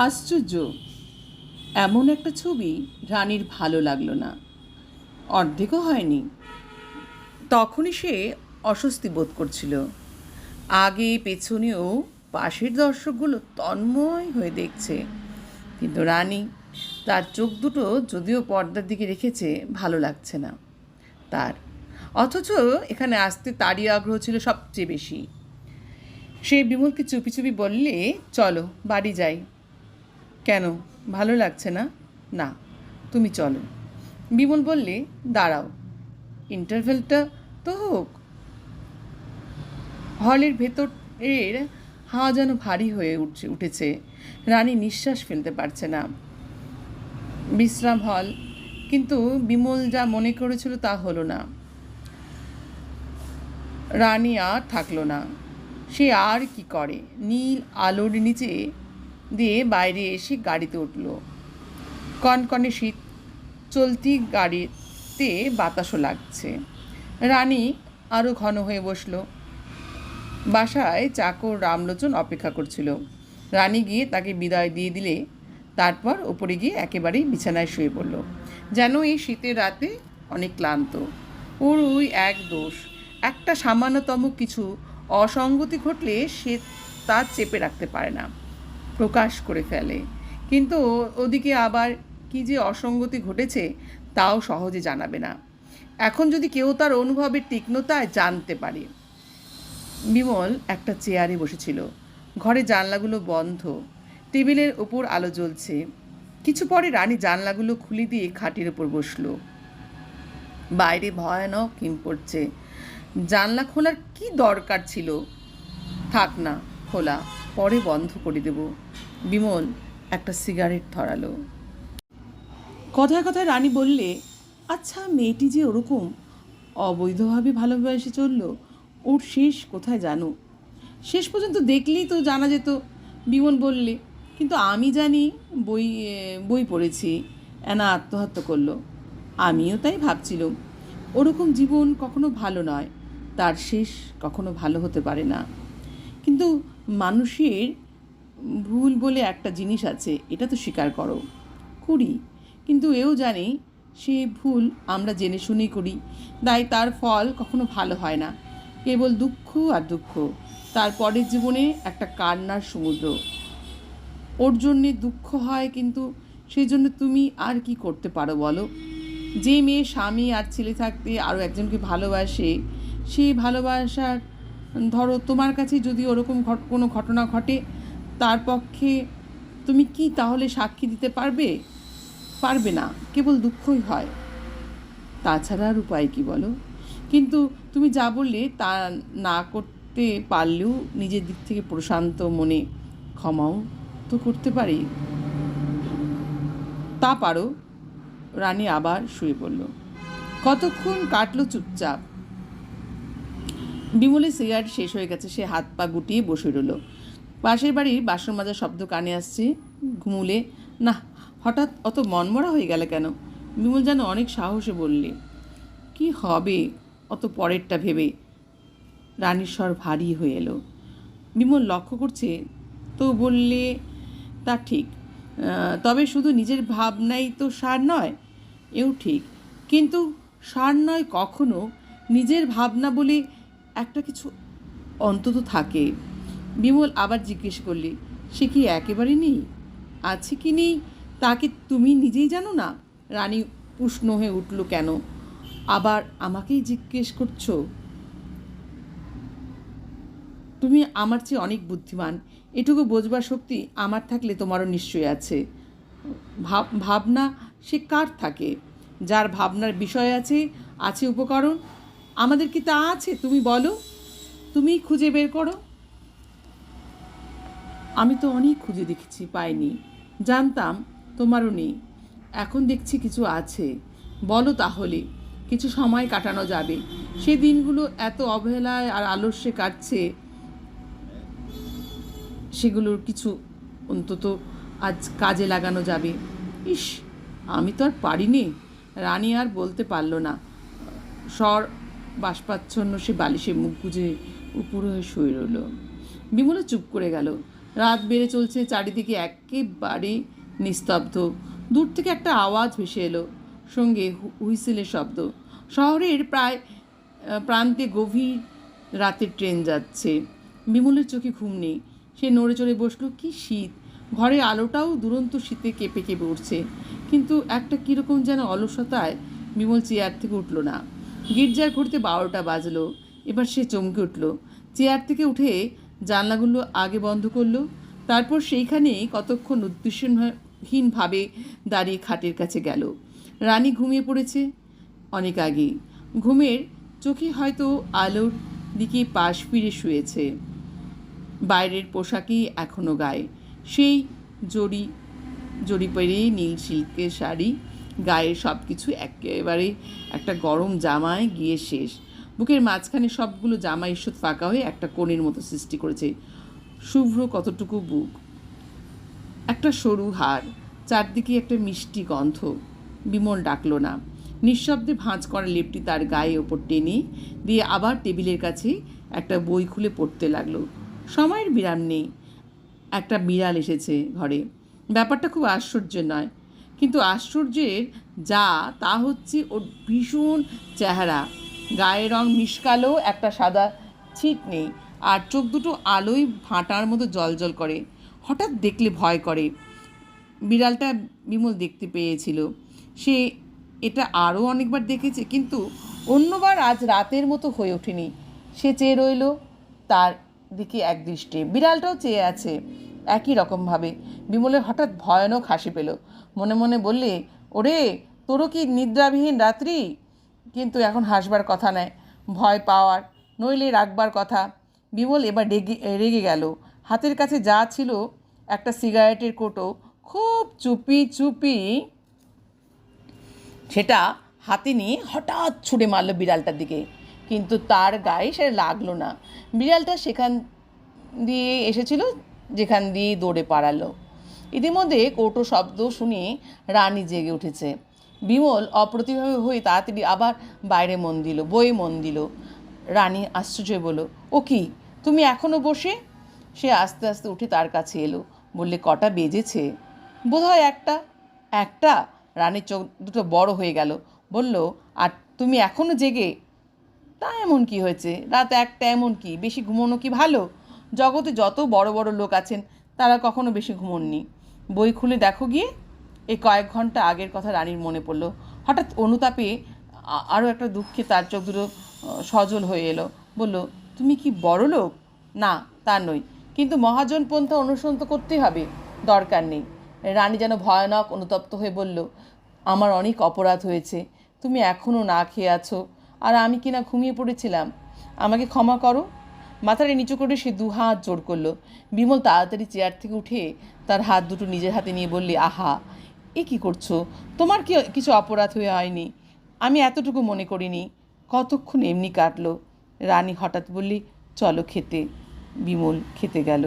আশ্চর্য, এমন একটা ছবি রানীর ভালো লাগলো না, অর্ধেকও হয়নি। তখনই সে অস্বস্তি বোধ করছিল। আগে পেছনেও পাশের দর্শকগুলো তন্ময় হয়ে দেখছে, কিন্তু রানী তার চোখ দুটো যদিও পর্দার দিকে রেখেছে, ভালো লাগছে না তার। অথচ এখানে আসতে তারই আগ্রহ ছিল সবচেয়ে বেশি। সে বিমলকে চুপি চুপি বললে, চলো বাড়ি যাই। কেন, ভালো লাগছে না? না, তুমি চলো। বিমল বললে, দাঁড়াও, ইন্টারভেলটা তো হোক। হলের ভেতরের হাওয়া যেন ভারী হয়ে উঠেছে। রানী নিঃশ্বাস ফেলতে পারছে না। বিশ্রাম হল, কিন্তু বিমল যা মনে করেছিল তা হলো না। রানী আর থাকলো না। সে আর কি করে, নীল আলোর নিচে দিয়ে বাইরে এসে গাড়িতে উঠল। কনকনে শীত, চলতি গাড়িতে বাতাসও লাগছে। রানী আরও ঘন হয়ে বসল। বাসায় চাকর রামলোচন অপেক্ষা করছিল। রানী গিয়ে তাকে বিদায় দিয়ে দিলে, তারপর ওপরে গিয়ে একেবারেই বিছানায় শুয়ে পড়ল, যেন এই শীতের রাতে অনেক ক্লান্ত। ওর ওই এক দোষ, একটা সামান্যতম কিছু অসঙ্গতি ঘটলে সে তা চেপে রাখতে পারে না, প্রকাশ করে ফেলে। কিন্তু ওদিকে আবার কি যে অসঙ্গতি ঘটেছে তাও সহজে জানাবে না। এখন যদি কেউ তার অনুভবের তীক্ষ্ণতায় জানতে পারে। বিমল একটা চেয়ারে বসেছিল। ঘরে জানলাগুলো বন্ধ, টেবিলের ওপর আলো জ্বলছে। কিছু পরে রানী জানলাগুলো খুলে দিয়ে খাটের ওপর বসল। বাইরে ভয়ানক হিম পড়ছে। জানলা খোলার কি দরকার ছিল? থাক না খোলা, পরে বন্ধ করে দেব। বিমল একটা সিগারেট ধরালো। কথায় কথায় রানী বললে, আচ্ছা, মেয়েটি যে ওরকম অবৈধভাবে ভালোবেসে চলল, ওর শেষ কোথায় জানো? শেষ পর্যন্ত দেখলেই তো জানা যেত। বিমল বললে, কিন্তু আমি জানি, বই বই পড়েছি, অ্যানা আত্মহত্যা করলো। আমিও তাই ভাবছিলাম। ওরকম জীবন কখনো ভালো নয়, তার শেষ কখনো ভালো হতে পারে না। কিন্তু মানুষের ভুল বলে একটা জিনিস আছে, এটা তো স্বীকার করো। করি, কিন্তু এও জানি সে ভুল আমরা জেনে শুনেই করি, তাই তার ফল কখনো ভালো হয় না, কেবল দুঃখ আর দুঃখ। তার পরের জীবনে একটা কান্নার সমুদ্র। ওর জন্যে দুঃখ হয়, কিন্তু সেই জন্য তুমি আর কি করতে পারো বলো? যে মেয়ে স্বামী আর ছেলে থাকতে আরও একজনকে ভালোবাসে, সেই ভালোবাসার, ধরো তোমার কাছে যদি ওরকম কোনো ঘটনা ঘটে, তার পক্ষে তুমি কি তাহলে সাক্ষী দিতে পারবে? পারবে না, কেবল দুঃখই হয়। তাছাড়া আর উপায় কী বলো? কিন্তু তুমি যা বললে তা না করতে পারলেও নিজের দিক থেকে প্রশান্ত মনে ক্ষমাও তো করতে পারি। তা পারো। রানী আবার শুয়ে পড়ল। কতক্ষণ কাটলো চুপচাপ। বিমলের সিগারেট শেষ হয়ে গেছে। সে হাত পা গুটিয়ে বসে রইল। পাশের বাড়ির বাসন মাজার শব্দ কানে আসছে। ঘুমুলে, না, হঠাৎ অত মনমরা হয়ে গেল কেন? বিমল যেন অনেক সাহসে বললে, কি হবে অত পরেরটা ভেবে? রানীর স্বর ভারী হয়ে এলো। বিমল লক্ষ্য করছে তো বললে, তা ঠিক, তবে শুধু নিজের ভাবনাই তো সার নয়। এও ঠিক, কিন্তু সার নয় কখনো নিজের ভাবনা বলে একটা কিছু অন্তত থাকে। বিমল আবার জিজ্ঞেস করলে, সে কি একেবারে নেই? আছে কি নেই তা কি তুমি নিজেই জানো না? রানী উষ্ণ হয়ে উঠল। কেন আবার আমাকেই জিজ্ঞেস করছো? তুমি আমার চেয়ে অনেক বুদ্ধিমান, এটুকু বোঝবার শক্তি আমার থাকলে তোমারও নিশ্চয়ই আছে। ভাবনা সে কার থাকে? যার ভাবনার বিষয় আছে, আছে উপকরণ। আমাদের কি তা আছে? তুমি বলো, তুমিই খুঁজে বের করো। আমি তো অনেক খুঁজে দেখেছি, পাইনি। জানতাম তোমারও নেই, এখন দেখছি কিছু আছে। বলো তাহলে, কিছু সময় কাটানো যাবে। সে দিনগুলো এত অবহেলায় আর আলস্যে কাটছে, সেগুলোর কিছু অন্তত আজ কাজে লাগানো যাবে। ইস, আমি তো আর পারিনি। রানী আর বলতে পারল না। স্বর বাষ্পাচ্ছন্ন সে বালিশে মুখ গুজে উপর হয়ে শুয়ে রইল। বিমলা চুপ করে গেল। রাত বেড়ে চলছে, চারিদিকে একেবারে নিস্তব্ধ। দূর থেকে একটা আওয়াজ ভেসে এলো, সঙ্গে হুইসেলের শব্দ। শহরের প্রায় প্রান্তে গভীর রাতের ট্রেন যাচ্ছে। বিমলের চোখে ঘুম নেই। সে নড়ে চড়ে বসলো। কি শীত! ঘরে আলোটাও দুরন্ত শীতে কেঁপে কেঁপে উঠছে। কিন্তু একটা কীরকম যেন অলসতায় বিমল চেয়ার থেকে উঠল না। গির্জার ঘুরতে 12টা বাজলো। এবার সে চমকে উঠল। চেয়ার থেকে উঠে জানলাগুলো আগে বন্ধ করলো। তারপর সেইখানেই কতক্ষণ উদ্দেশ্যহীনভাবে দাঁড়িয়ে খাটের কাছে গেল। রানী ঘুমিয়ে পড়েছে অনেক আগেই। ঘুমের চোখে হয়তো আলোর দিকে পাশ ফিরে শুয়েছে। বাইরের পোশাকই এখনও গায়ে, সেই জড়ি পরে নীল সিল্কের শাড়ি। গায়ের সব কিছু একেবারে একটা গরম জামায় গিয়ে শেষ। বুকের মাঝখানে সবগুলো জামা ঈষৎ ফাঁকা হয়ে একটা কোণের মতো সৃষ্টি করেছে। শুভ্র কতটুকু বুক, একটা সরু হাড়, চারদিকে একটা মিষ্টি গন্ধ। বিমল ডাকল না। নিঃশব্দে ভাঁজ করা লেপটি তার গায়ে ওপর টেনে দিয়ে আবার টেবিলের কাছে একটা বই খুলে পড়তে লাগলো। সময়ের বিরাম নেই। একটা বিড়াল এসেছে ঘরে। ব্যাপারটা খুব আশ্চর্য নয়, কিন্তু আশ্চর্যের যা তা হচ্ছে ওর ভীষণ চেহারা। গায়ের রং মিশকালো, একটা সাদা ছিট নেই, আর চোখ দুটো আলোয় ভাঁটার মতো জলজল করে। হঠাৎ দেখলে ভয় করে। বিড়ালটা বিমল দেখতে পেয়েছিল। সে এটা আরও অনেকবার দেখেছে, কিন্তু অন্যবার আজ রাতের মতো হয়ে ওঠেনি। সে চেয়ে রইল তার দিকে একদৃষ্টে। বিড়ালটাও চেয়ে আছে একই রকমভাবে। বিমলের হঠাৎ ভয়ানক হাসি পেল। মনে মনে বললে, ওরে, তোরও কি নিদ্রাবিহীন রাত্রি? কিন্তু এখন হাসবার কথা নয়, ভয় পাওয়ার নইলে রাখবার কথা। বিমল এবার রেগে গেল। হাতের কাছে যা ছিল একটা সিগারেটের কোটো, খুব চুপি সেটা হাতে নিয়ে হঠাৎ ছুঁড়ে মারল বিড়ালটার দিকে। কিন্তু তার গায়ে সে লাগলো না। বিড়ালটা সেখান দিয়ে এসেছিল যেখান দিয়ে দৌড়ে পালালো। ইতিমধ্যে কৌটো শব্দ শুনে রানী জেগে উঠেছে। বিমল অপ্রতিভাবে হয়ে তাড়াতাড়ি আবার বাইরে বইয়ে মন দিল। রানী আশ্চর্য বলল, ও কি, তুমি এখনও বসে? সে আস্তে আস্তে উঠে তার কাছে এলো। বললে, কটা বেজেছে? বোধহয় একটা। রানীর চোখ দুটো বড় হয়ে গেল। বলল, আর তুমি এখনও জেগে? তা এমন কি হয়েছে? রাত 1টা এমন কি? বেশি ঘুমোনো কি ভালো? জগতে যত বড় বড় লোক আছেন তারা কখনো বেশি ঘুমোননি। বই খুলে দেখো গিয়ে। এই কয়েক ঘন্টা আগের কথা রানীর মনে পড়ল। হঠাৎ অনুতাপে আরও একটা দুঃখে তার চোখ দুটো সজল হয়ে এলো। বলল, তুমি কি বড় লোক? না, তা নই, কিন্তু মহাজনপন্থা অনুসরণ তো করতেই হবে। দরকার নেই। রানী যেন ভয়ানক অনুতপ্ত হয়ে বলল, আমার অনেক অপরাধ হয়েছে। তুমি এখনও না খেয়ে আছো, আর আমি কিনা ঘুমিয়ে পড়েছিলাম। আমাকে ক্ষমা করো। মাথাটা নিচু করে সে 2 হাত জোর করলো। বিমল তাড়াতাড়ি চেয়ার থেকে উঠে তার হাত দুটো নিজের হাতে নিয়ে বললে, আহা, এ কী করছো? তোমার কি কিছু অপরাধ হয়ে হয়নি। আমি এতটুকু মনে করিনি। কতক্ষণ এমনি কাটলো। রানী হঠাৎ বললি, চলো খেতে। বিমল খেতে গেল।